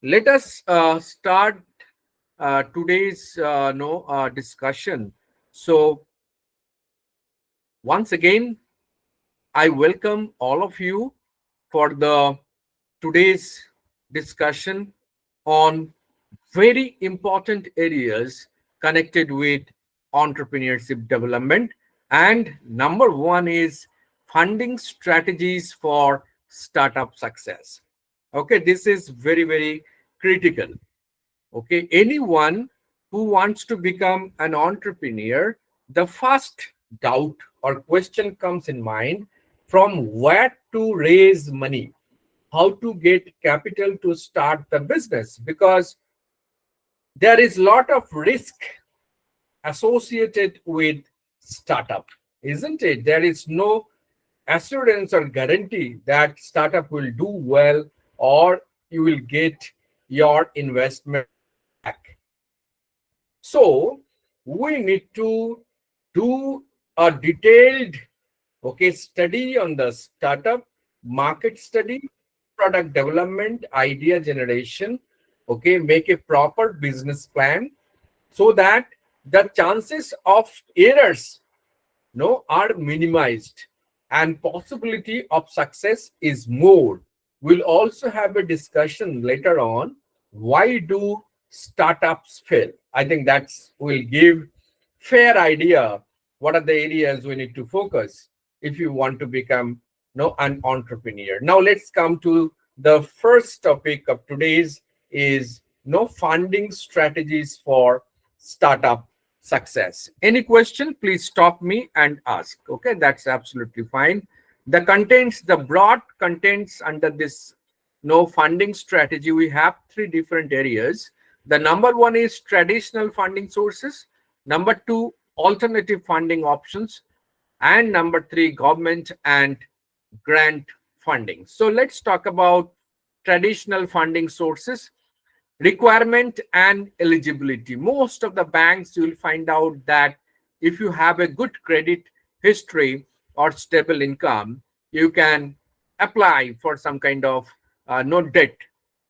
Let us start today's discussion. So once again, I welcome all of you for the today's discussion on very important areas connected with entrepreneurship development. And number one is funding strategies for startup success. Okay, this is very critical. Okay, anyone who wants to become an entrepreneur, the first doubt or question comes in mind: from where to raise money, how to get capital to start the business, because there is a lot of risk associated with startup, isn't it? There is no assurance or guarantee that startup will do well or you will get your investment back. So we need to do a detailed study on the startup, market study, product development, idea generation, make a proper business plan so that the chances of errors are minimized and possibility of success is more. We'll also have a discussion later on why do startups fail. I think that's will give fair idea what are the areas we need to focus if you want to become an entrepreneur. Now let's come to the first topic of today's is funding strategies for startup success. Any question, please stop me and ask. Okay, that's absolutely fine. The broad contents under this funding strategy, we have three different areas. The number one is traditional funding sources, number two, alternative funding options, and number three, government and grant funding. So let's talk about traditional funding sources. Requirement and eligibility. Most of the banks, you will find out that if you have a good credit history or stable income, you can apply for some kind of no debt,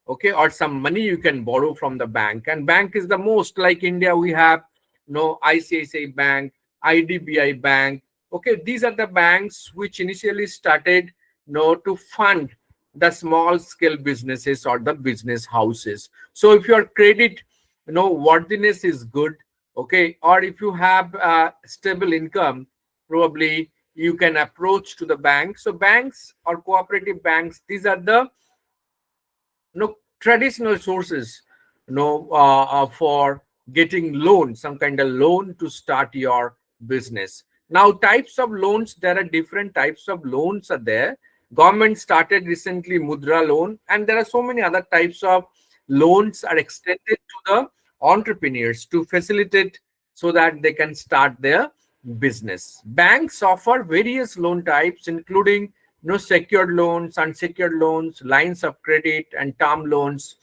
okay, or some money you can borrow from the bank. And bank is the most, like India, we have ICICI Bank, IDBI Bank. Okay, these are the banks which initially started to fund the small scale businesses or the business houses. So if your credit worthiness is good, okay, or if you have stable income, probably you can approach to the bank. So banks or cooperative banks, these are the traditional sources for getting loan, some kind of loan to start your business. Now types of loans, there are different types of loans are there. Government started recently mudra loan, and there are so many other types of loans are extended to the entrepreneurs to facilitate so that they can start their business. Banks offer various loan types, including secured loans, unsecured loans, lines of credit, and term loans,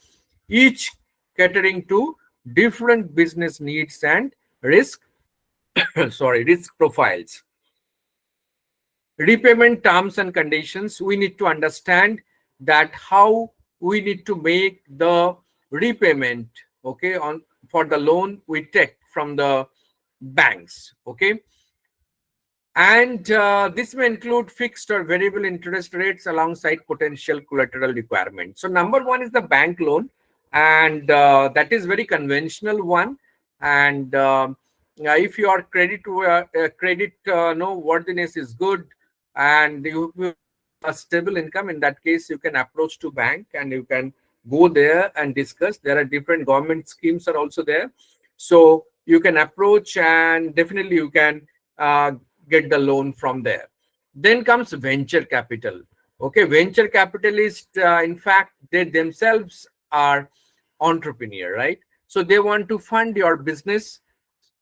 each catering to different business needs and risk risk profiles. Repayment terms and conditions, we need to understand that how we need to make the repayment, okay, on for the loan we take from the banks, okay. And this may include fixed or variable interest rates alongside potential collateral requirements. So number one is the bank loan, and that is very conventional one. And if your credit no worthiness is good, and you have a stable income, in that case you can approach to bank and you can go there and discuss. There are different government schemes are also there, so you can approach and definitely you can get the loan from there. Then comes venture capital. Okay, venture capitalists, in fact, they themselves are entrepreneur, right? So they want to fund your business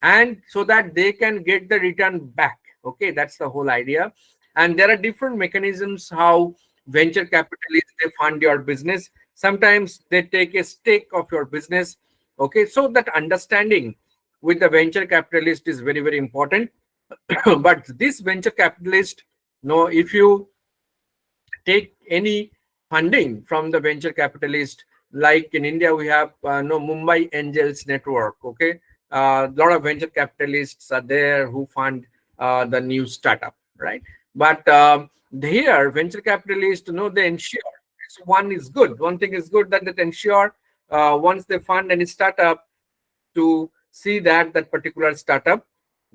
and so that they can get the return back. Okay, that's the whole idea. And there are different mechanisms how venture capitalists they fund your business. Sometimes they take a stake of your business. Okay, so that understanding with the venture capitalist is very important. But this venture capitalist, if you take any funding from the venture capitalist, like in India, we have no Mumbai Angels Network. Okay, a lot of venture capitalists are there who fund the new startup, right? But here, venture capitalists, they ensure. So one is good. One thing is good that they ensure once they fund any startup to see that that particular startup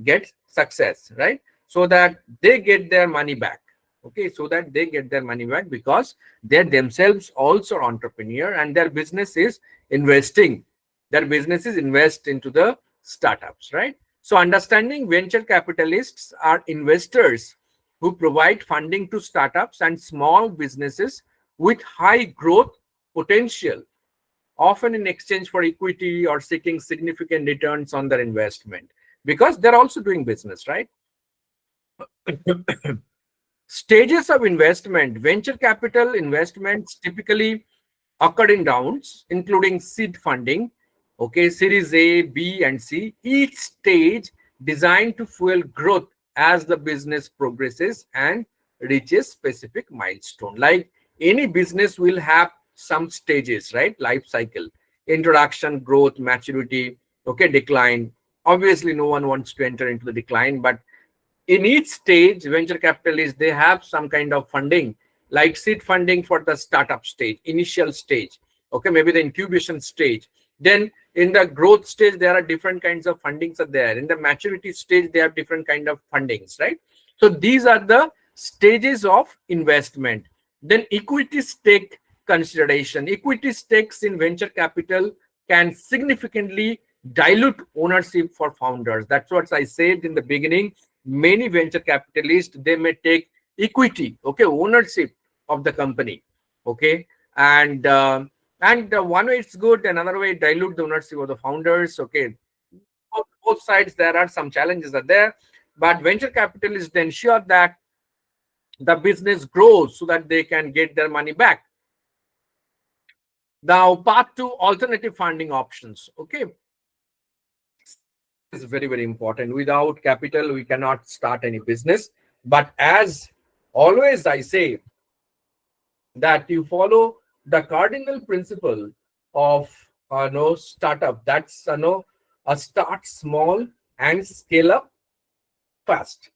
gets success, right? So that they get their money back. Okay, so that they get their money back because they're themselves also entrepreneur and their business is investing. Their businesses invest into the startups, right? So understanding venture capitalists are investors who provide funding to startups and small businesses with high growth potential, often in exchange for equity or seeking significant returns on their investment, because they're also doing business, right? Stages of investment. Venture capital investments typically occur in rounds, including seed funding, okay, Series A, B, and C, each stage designed to fuel growth as the business progresses and reaches specific milestone. Like any business will have some stages, right? Life cycle, introduction, growth, maturity, okay, decline. Obviously, no one wants to enter into the decline, but in each stage, venture capitalists, they have some kind of funding, like seed funding for the startup stage, initial stage, okay, maybe the incubation stage. Then in the growth stage, there are different kinds of fundings are there. In the maturity stage, they have different kind of fundings, right? So these are the stages of investment. Then equity stake consideration. Equity stakes in venture capital can significantly dilute ownership for founders. That's what I said in the beginning. Many venture capitalists, they may take equity, okay, ownership of the company, okay, and one way it's good, another way dilute the ownership of the founders, okay. Both sides, there are some challenges are there, but venture capitalists ensure that the business grows so that they can get their money back. Now, part two, alternative funding options, okay, is very, very important. Without capital, we cannot start any business. But as always, I say that you follow the cardinal principle of no startup. That's a start small and scale up fast.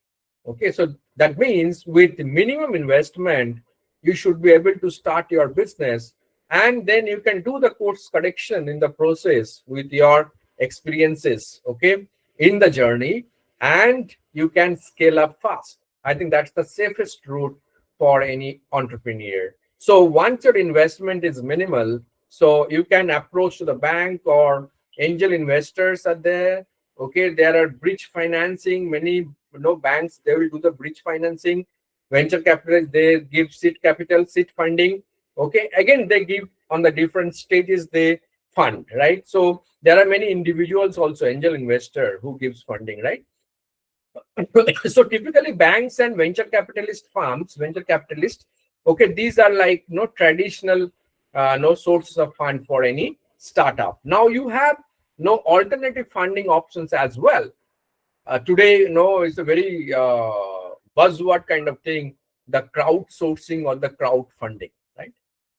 Okay, so that means with minimum investment, you should be able to start your business, and then you can do the course correction in the process with your experiences, okay, in the journey, and you can scale up fast. I think that's the safest route for any entrepreneur. So once your investment is minimal, so you can approach to the bank or angel investors are there. Okay, there are bridge financing. Many banks, they will do the bridge financing. Venture capitalists, they give seed capital, seed funding. Okay, again they give on the different stages they fund, right? So there are many individuals also angel investor who gives funding, right? So typically banks and venture capitalist firms, venture capitalists, okay, these are like no traditional no sources of fund for any startup. Now you have no alternative funding options as well. Today, it's a very buzzword kind of thing, the crowdsourcing or the crowdfunding, right?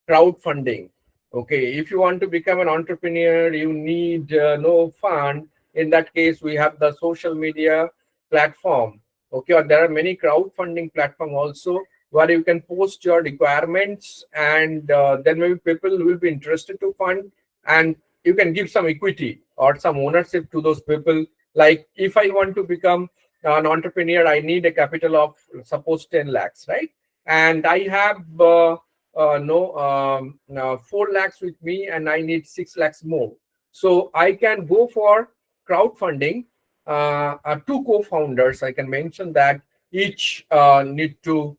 Crowdfunding. Okay, if you want to become an entrepreneur, you need no fund. In that case, we have the social media platform. Okay, or there are many crowdfunding platform also where you can post your requirements, and then maybe people will be interested to fund, and you can give some equity or some ownership to those people. Like if I want to become an entrepreneur, I need a capital of suppose 10 lakhs, right? And I have no 4 lakhs with me, and I need 6 lakhs more. So I can go for crowdfunding. Two co-founders, I can mention that each need to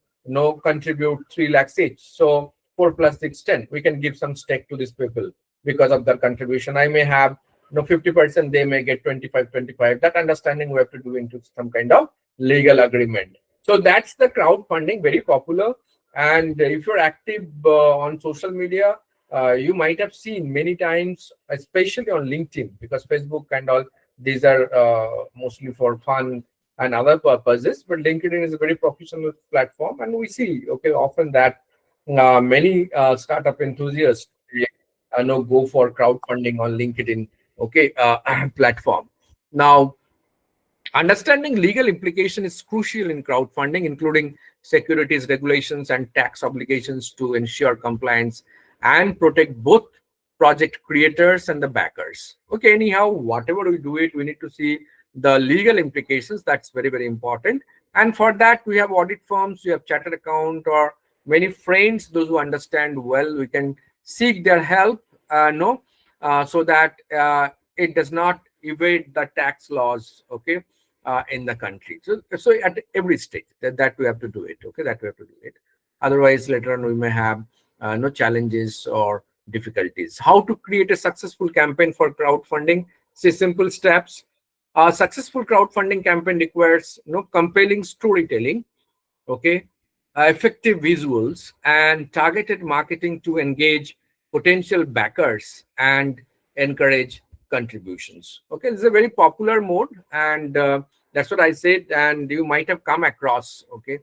contribute 3 lakhs each. So 4 plus 6, 10. We can give some stake to these people because of their contribution. I may have 50%, they may get 25, 25. That understanding we have to do into some kind of legal agreement. So that's the crowdfunding, very popular. And if you're active on social media, you might have seen many times, especially on LinkedIn, because Facebook and all these are mostly for fun and other purposes. But LinkedIn is a very professional platform, and we see often that many startup enthusiasts no, go for crowdfunding on LinkedIn, okay, platform. Now, understanding legal implication is crucial in crowdfunding, including securities regulations and tax obligations to ensure compliance and protect both project creators and the backers. Okay, anyhow, whatever we do it, we need to see the legal implications. That's very, very important. And for that, we have audit firms, we have chartered account, or many friends, those who understand well, we can seek their help, no, so that it does not evade the tax laws, okay, in the country. So at every stage, that we have to do it. Okay, that we have to do it. Otherwise, later on we may have no challenges or difficulties. How to create a successful campaign for crowdfunding? See, simple steps. A successful crowdfunding campaign requires compelling storytelling, okay, effective visuals, and targeted marketing to engage potential backers and encourage contributions. Okay, this is a very popular mode, and that's what I said, and you might have come across, okay,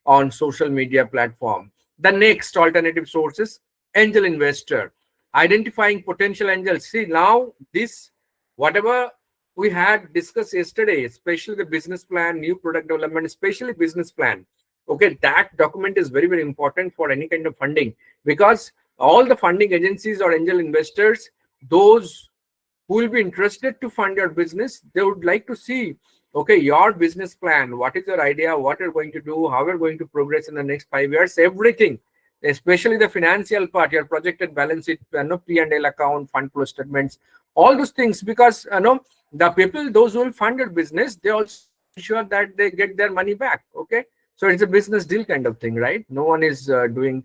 on social media platform. The next alternative sources, angel investor, identifying potential angels. See, now this, whatever we had discussed yesterday, especially the business plan, new product development, especially business plan. Okay, that document is very, very important for any kind of funding, because all the funding agencies or angel investors, those who will be interested to fund your business, they would like to see, okay, your business plan, what is your idea, what you're going to do, how you're going to progress in the next 5 years, everything, especially the financial part, your projected balance sheet, P&L account, fund flow statements, all those things, because the people, those who will fund your business, they also want to ensure that they get their money back. Okay, so it's a business deal kind of thing, right? No one is doing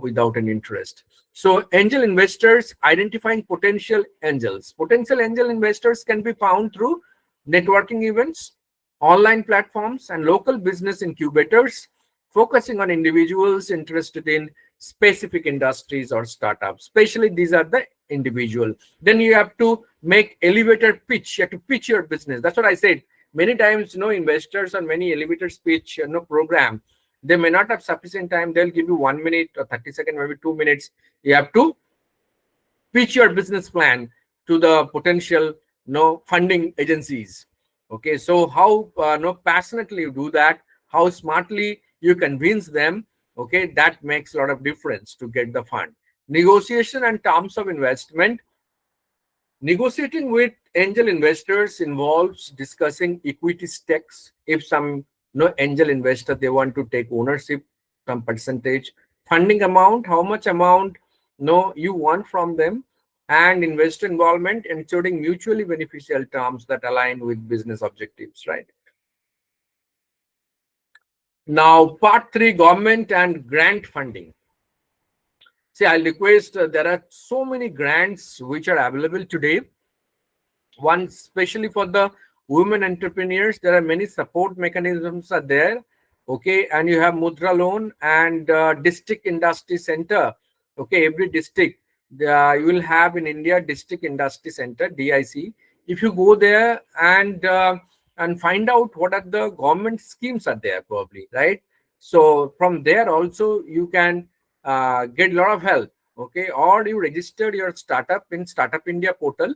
without an interest. So angel investors, identifying potential angels. Potential angel investors can be found through networking events, online platforms, and local business incubators, focusing on individuals interested in specific industries or startups. Especially these are the individual. Then you have to make elevator pitch. You have to pitch your business. That's what I said. Many times, investors on many elevator speech, program, they may not have sufficient time. They'll give you 1 minute or 30 seconds, maybe 2 minutes. You have to pitch your business plan to the potential funding agencies. Okay, so how passionately you do that, how smartly you convince them, okay, that makes a lot of difference to get the fund. Negotiation and terms of investment. Negotiating with angel investors involves discussing equity stakes. If some angel investor, they want to take ownership, some percentage, funding amount, how much amount you want from them, and investor involvement, ensuring mutually beneficial terms that align with business objectives, right? Now, part 3, government and grant funding. See, I'll request, there are so many grants which are available today. One, especially for the women entrepreneurs, there are many support mechanisms are there. Okay, and you have Mudra loan and district industry center. Okay, every district, you will have in India district industry center, DIC. If you go there and find out what are the government schemes are there, probably, right? So from there also you can get a lot of help. Okay, or you register your startup in Startup India portal.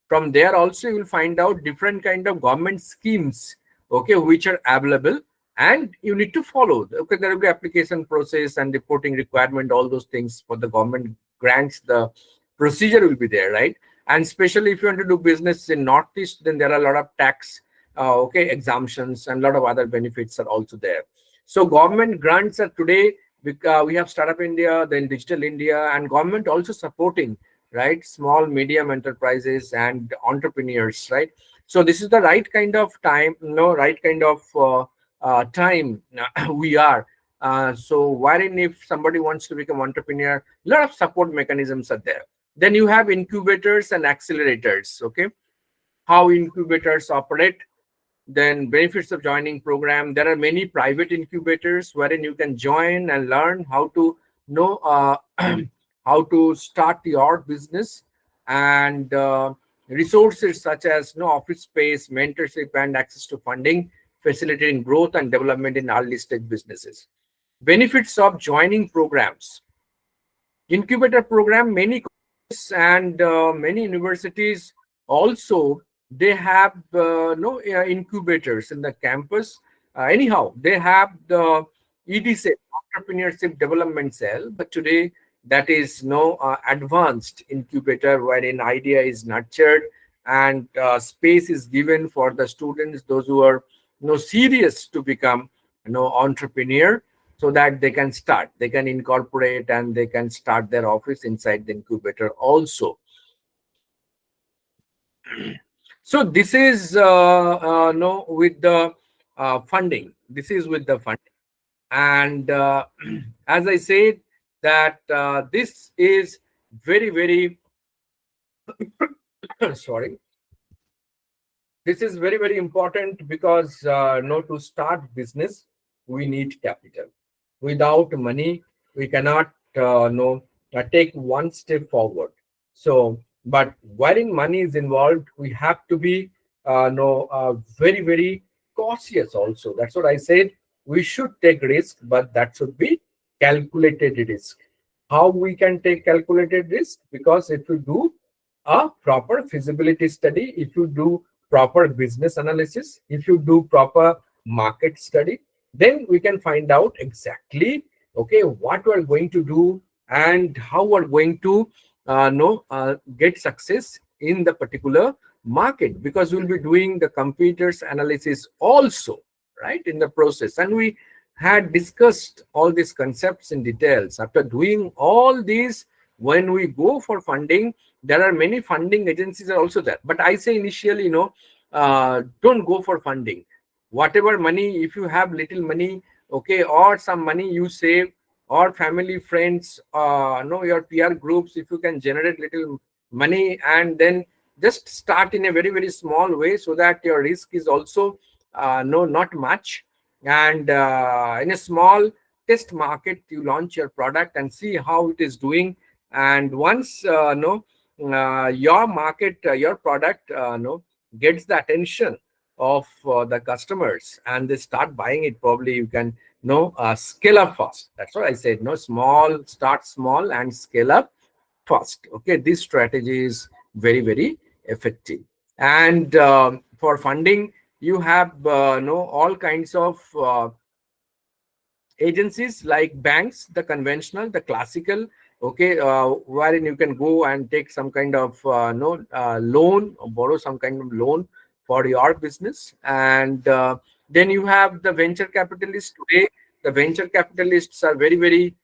From there also you will find out different kind of government schemes, okay, which are available, and you need to follow. Okay, there will be application process and reporting requirement, all those things for the government grants. The procedure will be there, right? And especially if you want to do business in Northeast, then there are a lot of tax okay, exemptions, and a lot of other benefits are also there. So government grants are today, we have Startup India, then Digital India, and government also supporting, right, small medium enterprises and entrepreneurs, right? So this is the right kind of time, right kind of time we are. So wherein if somebody wants to become entrepreneur, a lot of support mechanisms are there. Then you have incubators and accelerators. Okay, how incubators operate. Then benefits of joining program. There are many private incubators wherein you can join and learn how to know how to start your business, and resources such as office space, mentorship, and access to funding, facilitating growth and development in early stage businesses. Benefits of joining programs. Incubator program, many and many universities also, they have no incubators in the campus. Anyhow, they have the EDC, entrepreneurship development cell, but today that is no advanced incubator wherein idea is nurtured and space is given for the students, those who are serious to become entrepreneur, so that they can start, they can incorporate, and they can start their office inside the incubator also. So this is no with the funding. This is with the funding, and as I said, that this is very very sorry, this is very very important because to start business we need capital. Without money we cannot take one step forward. So but wherein money is involved, we have to be very very cautious also. That's what I said. We should take risk, but that should be calculated risk. How we can take calculated risk? Because if you do a proper feasibility study, if you do proper business analysis, if you do proper market study, then we can find out exactly, okay, what we are going to do and how we are going to get success in the particular market, because we'll be doing the competitors analysis also, right, in the process. And we had discussed all these concepts in details. After doing all these, when we go for funding, there are many funding agencies are also there, but I say initially, don't go for funding. Whatever money, if you have little money, okay, or some money you save, or family friends, your peer groups, if you can generate little money, and then just start in a very very small way, so that your risk is also no not much. And in a small test market, you launch your product and see how it is doing. And once your market, your product gets the attention of the customers, and they start buying it, probably you can scale up fast. That's what I said. No, small, start small and scale up fast. Okay, this strategy is very very effective. And for funding, you have all kinds of agencies like banks, the conventional, the classical, okay, wherein you can go and take some kind of loan, or borrow some kind of loan for your business. And then you have the venture capitalists. Today the venture capitalists are very very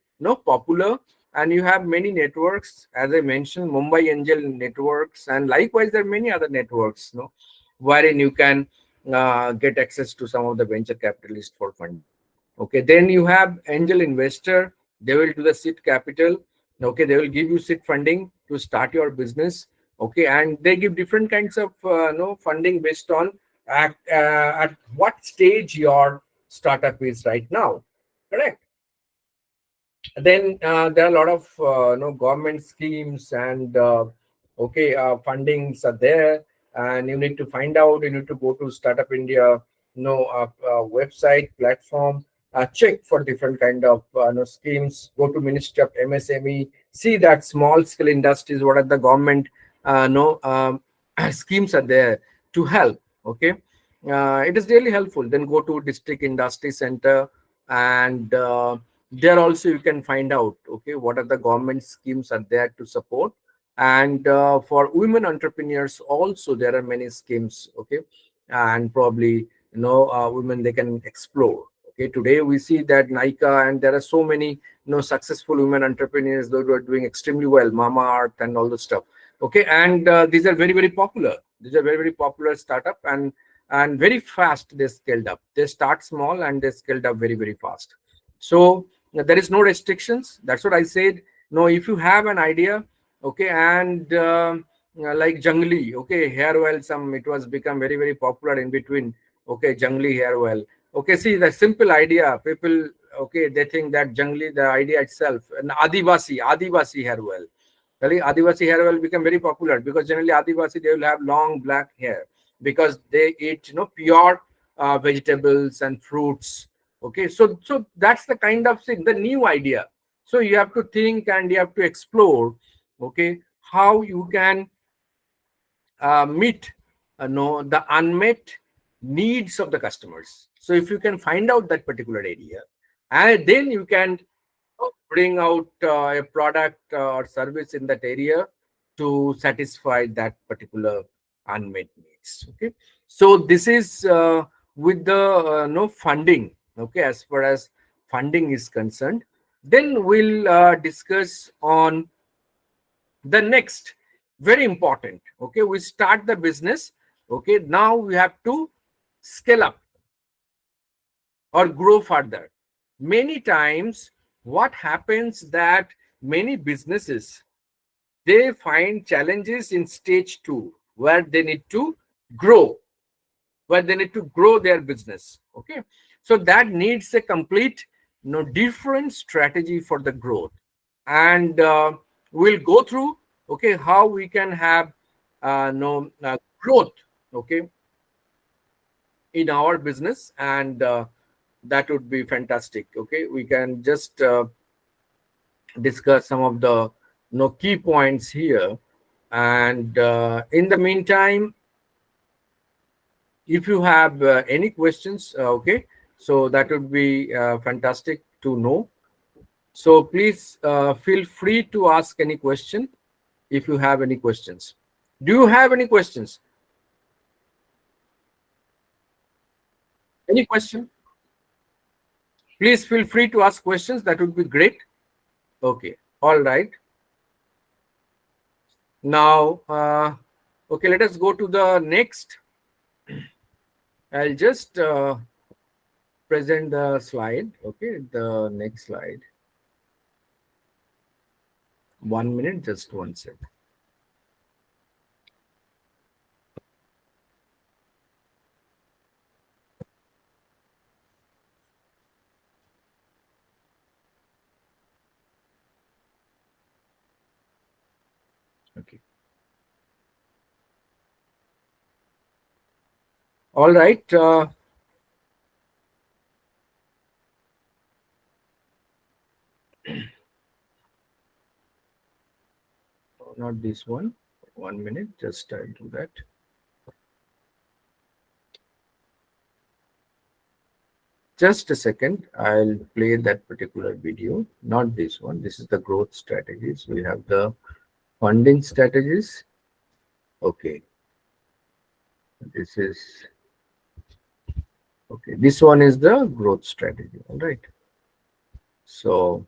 popular, and you have many networks, as I mentioned, Mumbai Angel networks, and likewise there are many other networks, wherein you can get access to some of the venture capitalists for funding. Okay, then you have angel investor. They will do the seed capital. Okay, they will give you seed funding to start your business. Okay, and they give different kinds of funding based on at what stage your startup is right now. Correct. Then there are a lot of government schemes, and okay, fundings are there, and you need to find out. You need to go to Startup India website platform, check for different kind of schemes. Go to Ministry of MSME, see that small scale industries, what are the government schemes are there to help. Okay, it is really helpful. Then go to District Industry Center, and there also you can find out, okay, what are the government schemes are there to support. And for women entrepreneurs also, there are many schemes. Okay, and probably women, they can explore. Okay, today we see that Nika, and there are so many successful women entrepreneurs, those who are doing extremely well, Mama Art and all the stuff. Okay, and these are very very popular. These are very very popular startup, and very fast they scaled up. They start small and they scaled up very very fast. So there is no restrictions. That's what I said. No, if you have an idea, okay, and like jungly, okay, hair oil, some, it was become very very popular in between. Okay, jungly hair oil. Okay, see the simple idea, people, okay, they think that jungly, the idea itself, an Adivasi hair oil. Really, Adivasi hair oil become very popular because generally Adivasi, they will have long black hair because they eat pure vegetables and fruits. Okay, so that's the kind of thing, the new idea. So you have to think and you have to explore. Okay, how you can meet no the unmet needs of the customers. So if you can find out that particular area, and then you can bring out a product or service in that area to satisfy that particular unmet needs. Okay, so this is with the no funding. Okay, as far as funding is concerned, then we'll discuss on the next, very important. Okay, we start the business. Okay, now we have to scale up or grow further. Many times what happens that many businesses, they find challenges in stage 2, where they need to grow, their business. Okay, so that needs a complete different strategy for the growth. And we'll go through, okay, how we can have no growth, okay, in our business. And that would be fantastic. Okay, we can just discuss some of the key points here. And in the meantime, if you have any questions, okay, so that would be fantastic to know. So please feel free to ask any question if you have any questions. Do you have any questions? Any question? Please feel free to ask questions. That would be great. Okay. All right. Now, okay, let us go to the next. I'll just present the slide. Okay, the next slide. 1 minute, just 1 second. Okay. All right. Not this one. 1 minute. Just I'll do that. Just a second. I'll play that particular video. Not this one. This is the growth strategies. We have the funding strategies. Okay. This is okay. This one is the growth strategy. All right. So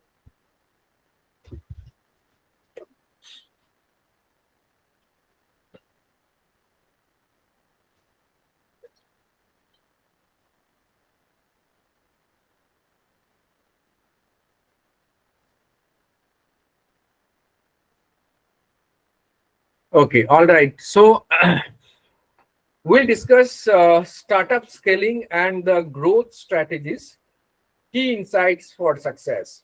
okay. All right. So we'll discuss startup scaling and the growth strategies, key insights for success.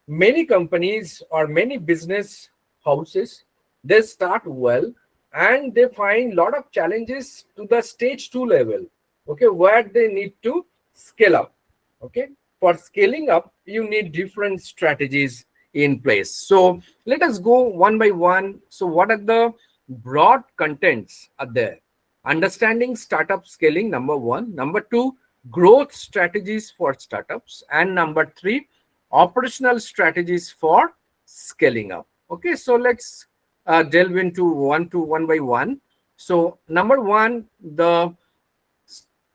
Many companies or many business houses, they start well and they find a lot of challenges to the stage 2 level, okay, where they need to scale up. Okay, for scaling up, you need different strategies in place. So let us go one by one. So what are the broad contents are there? Understanding startup scaling, number 1. Number 2, growth strategies for startups. And number 3, operational strategies for scaling up. Okay, so let's delve into one by one. So number 1, the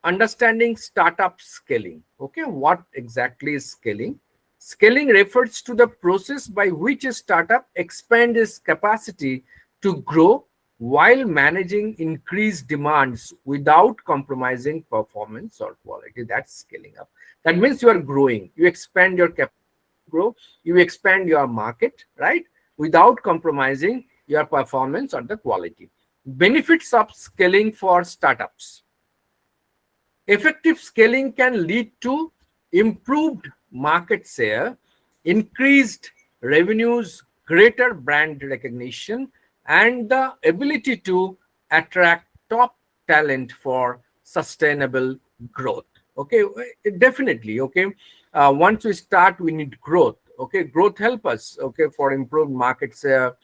understanding startup scaling. Okay, what exactly is scaling? Scaling refers to the process by which a startup expands its capacity to grow while managing increased demands without compromising performance or quality. That's scaling up. That means you are growing. You expand your capacity to grow. You expand your market, right? Without compromising your performance or the quality. Benefits of scaling for startups. Effective scaling can lead to improved market share, increased revenues, greater brand recognition, and the ability to attract top talent for sustainable growth. Okay, definitely. Okay, once we start, we need growth. Okay, growth help us. Okay, for improved market share,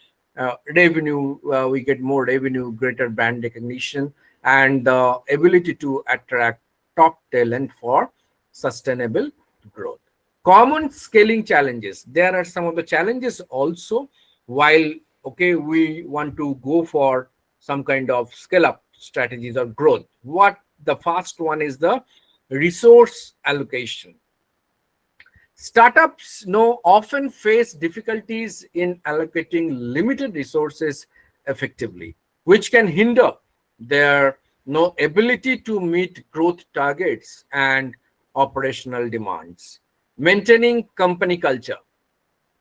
revenue, we get more revenue, greater brand recognition, and the ability to attract top talent for sustainable growth. Common scaling challenges. There are some of the challenges also while, okay, we want to go for some kind of scale up strategies or growth. What the first one is the resource allocation. Startups often face difficulties in allocating limited resources effectively, which can hinder their ability to meet growth targets and operational demands. Maintaining company culture.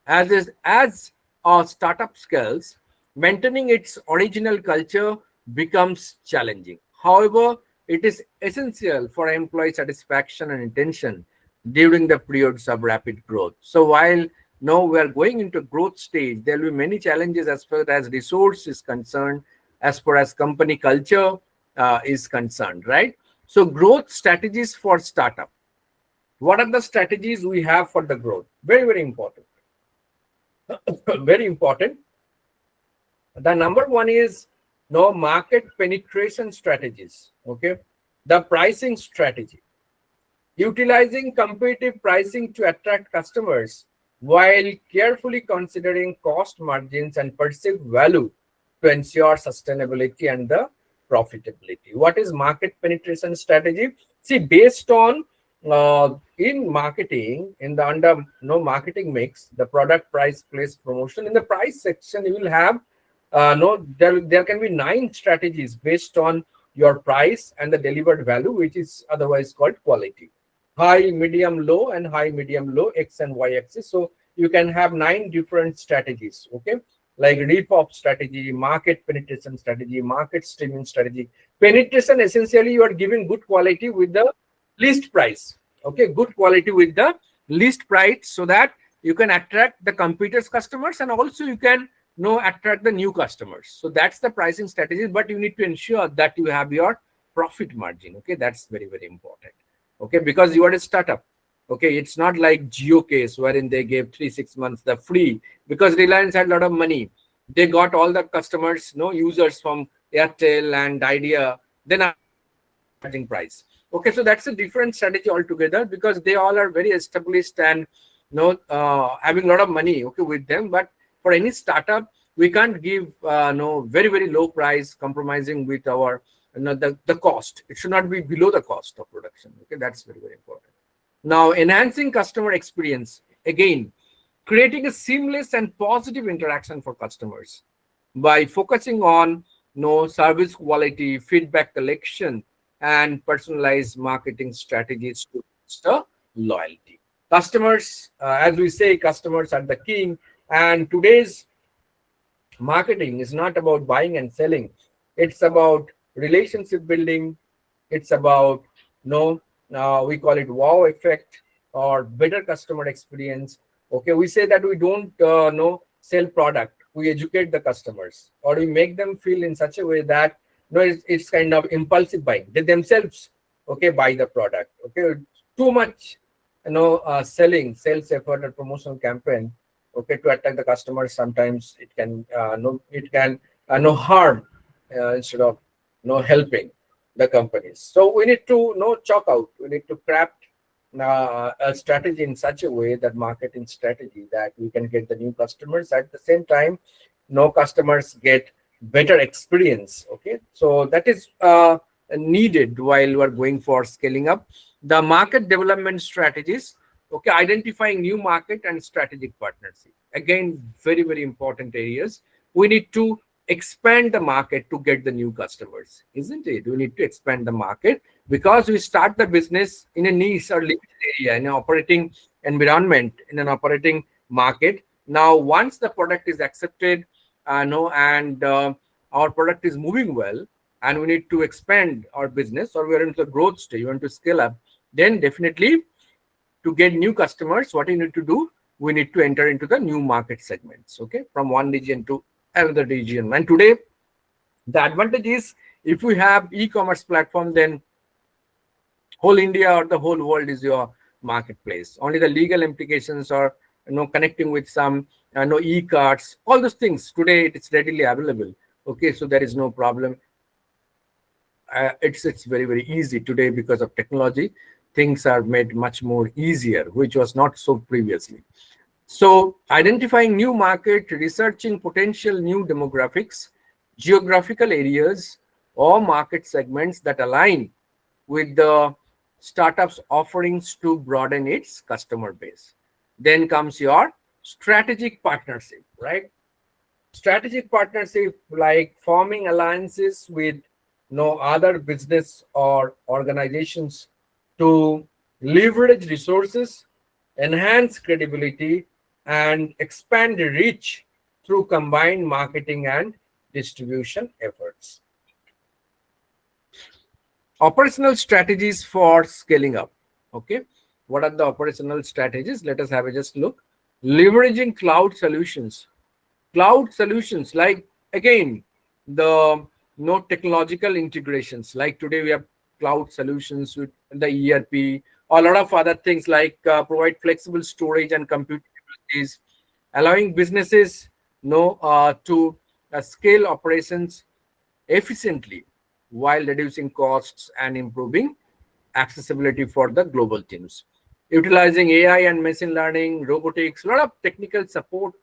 As a startup scales, maintaining its original culture becomes challenging. However, it is essential for employee satisfaction and retention during the periods of rapid growth. So while now we are going into growth stage, there will be many challenges as far as resource is concerned, as far as company culture is concerned, right? So growth strategies for startup. What are the strategies we have for the growth? Very, very important. Very important. The number one is market penetration strategies. Okay, the pricing strategy, utilizing competitive pricing to attract customers while carefully considering cost margins and perceived value to ensure sustainability and the profitability. What is market penetration strategy? See, based on in marketing, in the under marketing mix, the product, price, place, promotion. In the price section, you will have there can be 9 strategies based on your price and the delivered value, which is otherwise called quality. High, medium, low, and high, medium, low, X and Y axis. So you can have 9 different strategies. Okay, like repop strategy, market penetration strategy, market streaming strategy. Penetration, essentially, you are giving good quality with the least price. Okay, good quality with the least price, so that you can attract the competitors' customers, and also you can attract the new customers. So that's the pricing strategy, but you need to ensure that you have your profit margin. Okay, that's very, very important. Okay, because you are a startup. Okay, it's not like Geo case wherein they gave 3-6 months the free, because Reliance had a lot of money. They got all the customers, users from Airtel and Idea, then charging price. Okay, so that's a different strategy altogether, because they all are very established and having a lot of money, okay, with them. But for any startup, we can't give very, very low price, compromising with our the cost. It should not be below the cost of production. Okay, that's very, very important. Now, enhancing customer experience. Again, creating a seamless and positive interaction for customers by focusing on service quality, feedback collection, and personalized marketing strategies to foster loyalty. Customers, as we say, customers are the king. And today's marketing is not about buying and selling. It's about relationship building. It's about we call it wow effect or better customer experience. Okay, we say that we don't sell product. We educate the customers, or we make them feel in such a way that it's kind of impulsive buying. They themselves buy the product. Okay, too much selling, sales effort or promotional campaign to attract the customers, sometimes it can harm instead of helping the companies. So we need to chalk out. We need to craft a strategy in such a way, that marketing strategy, that we can get the new customers, at the same time customers get better experience. Okay, so that is needed while we are going for scaling up. The market development strategies. Okay, identifying new market and strategic partnership. Again, very, very important areas. We need to expand the market to get the new customers, isn't it? We need to expand the market, because we start the business in a niche or limited area, in an operating environment, in an operating market. Now, once the product is accepted, and our product is moving well, and we need to expand our business, or we are into the growth stage, we want to scale up, then definitely, to get new customers, what you need to do, we need to enter into the new market segments, okay, from one region to another region. And today, the advantage is, if we have e-commerce platform, then whole India or the whole world is your marketplace. Only the legal implications or connecting with some e-cards, all those things today it's readily available. Okay, so there is no problem. It's very very easy today because of technology. Things are made much more easier, which was not so previously. So identifying new market, researching potential new demographics, geographical areas, or market segments that align with the startup's offerings to broaden its customer base. Then comes your strategic partnership, right? Strategic partnership like forming alliances with no other business or organizations to leverage resources, enhance credibility, and expand the reach through combined marketing and distribution efforts. Operational strategies for scaling up. Okay, what are the operational strategies? Let us have a just look. Leveraging cloud solutions. Cloud solutions, like again, the no technological integrations. Like today we have cloud solutions with the ERP, or a lot of other things like provide flexible storage and compute capabilities, allowing businesses to scale operations efficiently while reducing costs and improving accessibility for the global teams. Utilizing AI and machine learning, robotics, a lot of technical support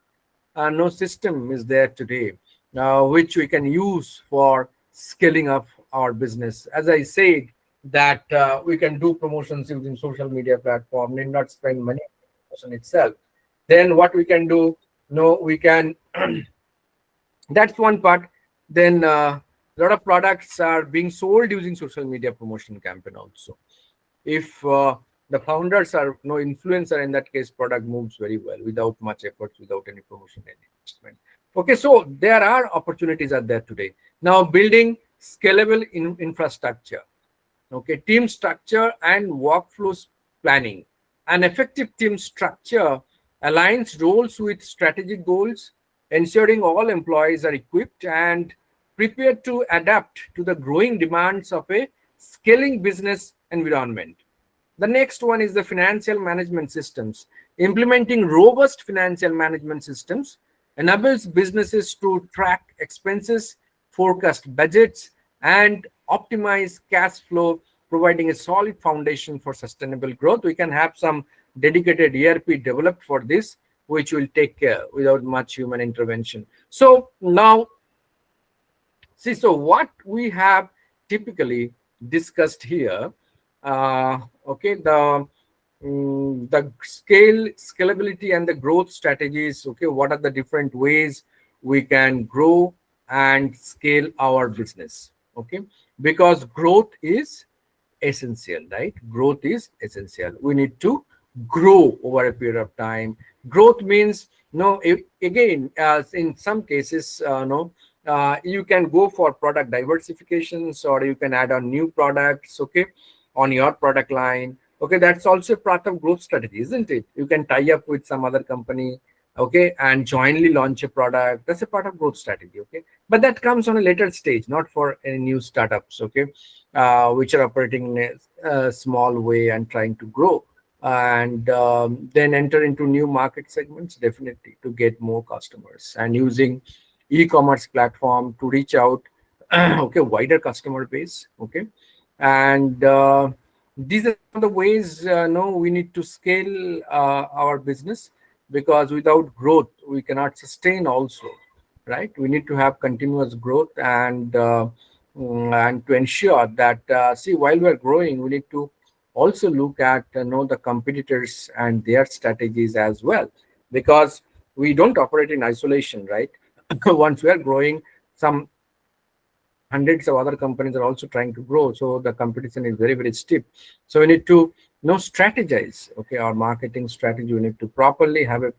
no system is there today, which we can use for scaling up our business. As I said, that we can do promotions using social media platform, need not spend money on promotion itself. Then what we can do, we can that's one part. Then a lot of products are being sold using social media promotion campaign also. If the founders are no influencer, in that case product moves very well without much efforts, without any promotion and investment. Okay, so there are opportunities are there today. Now building scalable infrastructure. Okay, team structure and workflows planning. An effective team structure aligns roles with strategic goals, ensuring all employees are equipped and prepared to adapt to the growing demands of a scaling business environment. The next one is the financial management systems. Implementing robust financial management systems enables businesses to track expenses, forecast budgets, and optimize cash flow, providing a solid foundation for sustainable growth. We can have some dedicated ERP developed for this, which will take care without much human intervention. So now, see, so what we have typically discussed here, okay, the scalability and the growth strategies. Okay, what are the different ways we can grow and scale our business? Okay, because growth is essential, right? Growth is essential. We need to grow over a period of time. Growth means again, as in some cases, you can go for product diversifications, or you can add on new products, okay, on your product line. Okay, that's also a part of growth strategy, isn't it? You can tie up with some other company, okay, and jointly launch a product. That's a part of growth strategy, okay. But that comes on a later stage, not for any new startups, okay, which are operating in a small way and trying to grow, and then enter into new market segments, definitely, to get more customers, and using e-commerce platform to reach out okay, wider customer base, okay. And these are some of the ways no we need to scale our business, because without growth we cannot sustain also, right? We need to have continuous growth, and to ensure that see, while we're growing, we need to also look at the competitors and their strategies as well, because we don't operate in isolation, right? Once we are growing, some hundreds of other companies are also trying to grow, so the competition is very very steep. So we need to strategize, okay, our marketing strategy. We need to properly have a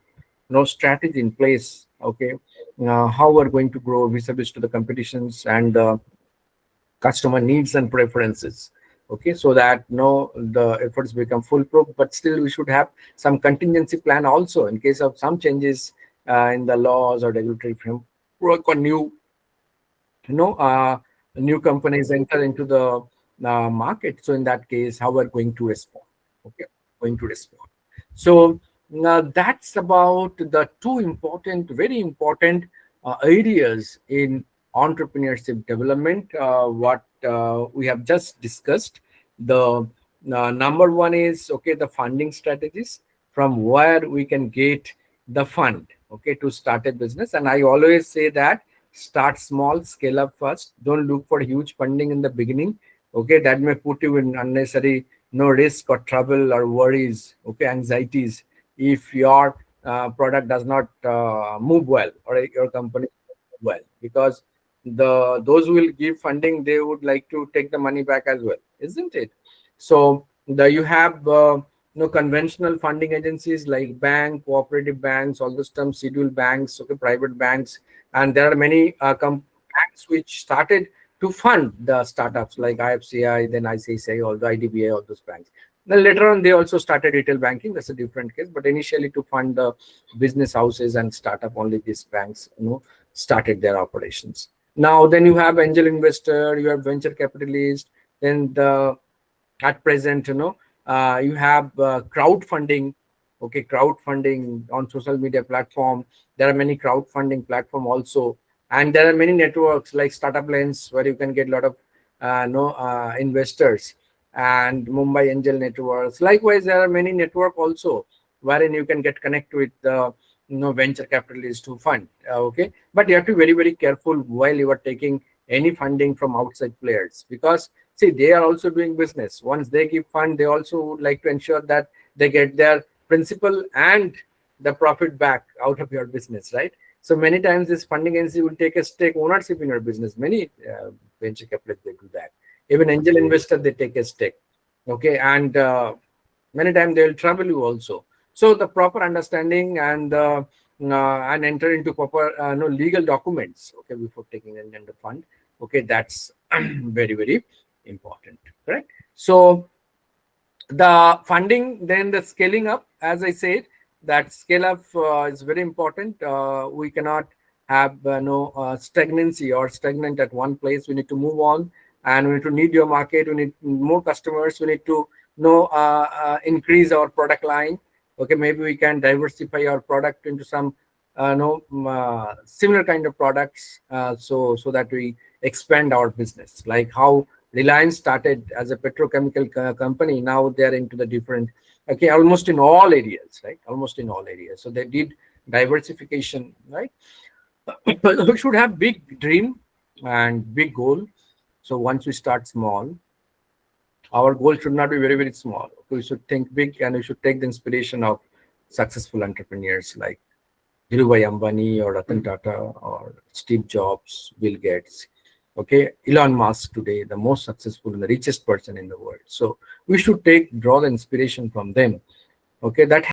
strategy in place, okay, how we're going to grow vis-a-vis to the competitions and customer needs and preferences, okay, so that the efforts become foolproof. But still we should have some contingency plan also in case of some changes in the laws or regulatory framework, or new companies enter into the market. So in that case, how we're going to respond, okay, going to respond. So Now, that's about the two important, very important areas in entrepreneurship development. What we have just discussed. The number one is okay, the funding strategies, from where we can get the fund, okay, to start a business. And I always say that start small, scale up first. Don't look for huge funding in the beginning. Okay, that may put you in unnecessary no risk or trouble or worries. Okay, anxieties if your product does not move well, or your company well, because those who will give funding, they would like to take the money back as well, isn't it? So you have conventional funding agencies like bank, cooperative banks, all those terms, scheduled banks, okay, private banks, and there are many banks which started to fund the startups like IFCI, then ICICI, all the IDBI, all those banks. Then later on, they also started retail banking. That's a different case. But initially, to fund the business houses and startup, only these banks, started their operations. Now, then you have angel investor, you have venture capitalist. Then at present, you have crowdfunding. Okay, crowdfunding on social media platform. There are many crowdfunding platform also, and there are many networks like Startup Lens where you can get a lot of investors, and Mumbai Angel Networks. Likewise, there are many network also wherein you can get connect with the venture capitalists to fund. Okay, but you have to be very very careful while you are taking any funding from outside players, because see, they are also doing business. Once they give fund, they also would like to ensure that they get their principal and the profit back out of your business, right? So many times this funding agency will take a stake ownership in your business. Many venture capitalists, they do that. Even angel investor, they take a stake. Okay, and many times they will trouble you also. So the proper understanding and enter into proper legal documents, okay, before taking in the fund. Okay, that's very very important, correct? So the funding, then the scaling up, as I said, that scale up is very important. We cannot have no stagnancy or stagnant at one place. We need to move on, and we need to need your market. We need more customers. We need to increase our product line. Okay, maybe we can diversify our product into some similar kind of products, so that we expand our business, like how Reliance started as a petrochemical company. Now they are into the different, okay, almost in all areas, right? Almost in all areas. So they did diversification, right? We should have big dream and big goal. So once we start small, our goal should not be very, very small. We should think big, and we should take the inspiration of successful entrepreneurs like Dhirubhai Ambani or Ratan Tata or Steve Jobs, Bill Gates. Okay, Elon Musk today, the most successful and the richest person in the world. So we should draw the inspiration from them. Okay, that